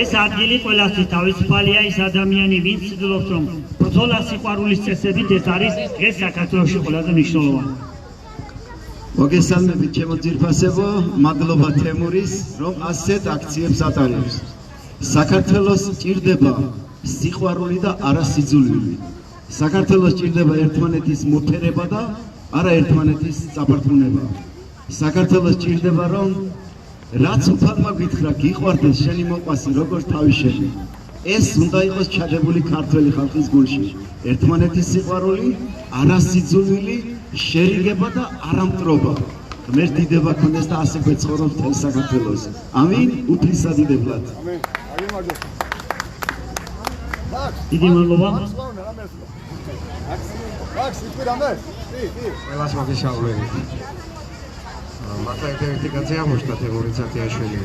ეს ადგილი ყველასთვის თავისუფალია, ის ადამიანი ვინც ცდილობს რომ ბრძოლა სიყვარულის წესებით, ეს არის დღეს საქართველოში ყველაზე მნიშვნელოვანი. მოგესალმებით ჩემო ძირფასებო, მადლობა თემურის რომ ასეთ აქციებს ატარებს. საქართველოს ჭირდება სიყვარული და არა სიძულვილი. საქართველოს ჭირდება ერთმანეთის მოფერება და არა ერთმანეთის წაპარწუნება. საქართველოს ჭირდება რომ რაც უფალმა გითხრა გიყვარდეს შენი მოყვასი როგორც თავი შენი ეს უნდა იყოს ჩადებული ქართველი ხალხის გულში ერთმანეთის სიყვარული არასიძულვილი შერიგება და არამტრობა ღმერთიდება ქონდეს და ასე გვეცხოვრობს მთელ საქართველოს ამინ უფლისადიდებლად ამენ აგემარჯოს დიდი მადლობა აქვს იქირამე ყველას მოგესალმებით მართლა ერთ-ერთი კაცი აღმოჩნდა თემური ცათიაშვილი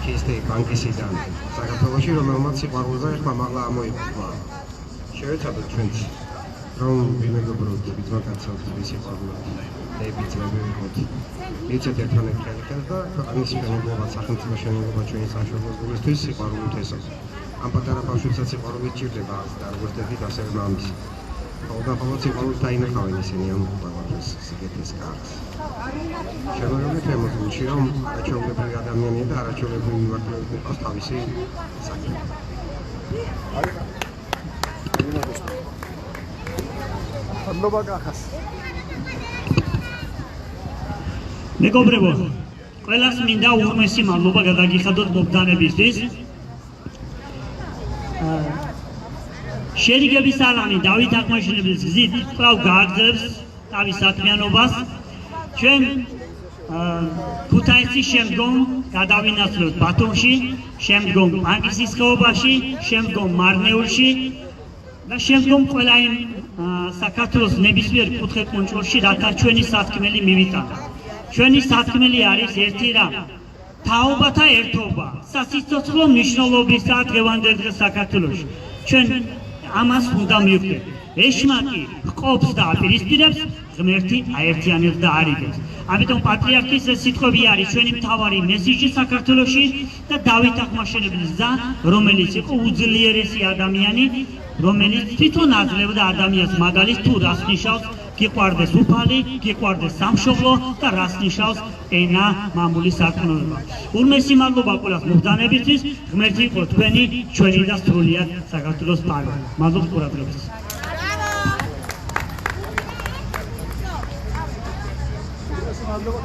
ქისტი ბანკისიდან საქართველოში რომელმაც სიყვარულზე ხმა მაღლა ამოიღო შევეცადოთ ჩვენც რომ ვიმეგობროთ ბიძმაკაცად ვისიყვარულოთ დებიძები ვიყოთ მიცეთ ერთმანეთ ხელით და ქვეყნის მშენებლობა სახელმწიფო მშენებლობა ჩვენი სამშობლოს გულისთვის სიყვარულით ესაზღვრა ამ პატარა ბავშვებსაც სიყვარული სჭირდება და როგორც დედით ასევე მამის ხოლმე სიყვარულით დაინახავენ ისინი ამ ყველაფერს სიგეთის კარგს შემოგვიგეთ თემატიკაში რომ არაჩვეულებრივი ადამიანია და არაჩვეულებრივი მიმართულებით ყავს თავისი საქმე მადლობა გახას მეგობრებო ყველას მინდა ურმესი მადლობა გადაგიხადოთ მობდანებისთვის შერიგების სალამი დავით აღმაშენებლის გზით კვლავ გააგრძელებს თავის საქმიანობას ჩვენ ქუთაისის შემდგომ გადავინაცვლოთ ბათუმში შემდგომ პანკისის ხეობაში შემდგომ მარნეულში და შემდგომ ყველა იმ საქართველოს ნებისმიერ კუთხე-კუნჭულში რათა ჩვენი სათქმელი მივიტანა ჩვენი სათქმელი არის ერთი რამ თაობათა ერთობა სასიცოცხლო მნიშვნელობისა დღევანდელ დღეს საქართველოში ჩვენ ამას უნდა მივხვდეთ ეშმაკი ჰყოფს და აპირისპირებს ღმერთი აერთიანებს და არიგებს ამიტომ პატრიარქის სიტყვები არის ჩვენი მთავარი მესიჯი საქართველოში და დავით აღმაშენებლის გზა რომელიც იყო უძლიერესი ადამიანი რომელიც თვითონ აძლევდა ადამიანს მაგალითს თუ რას ნიშნავს გიყვარდეს უფალი, გიყვარდეს სამშობლო და რას ნიშნავს ენა, მამული სარწმუნოება. ურმესი მადლობა ყველას მობდანებისთვის, ღმერთი იყო თქვენი, ჩვენი და სრულიად საქართველოს პარი. მადლობს ყურადღებისთვის. მადლობა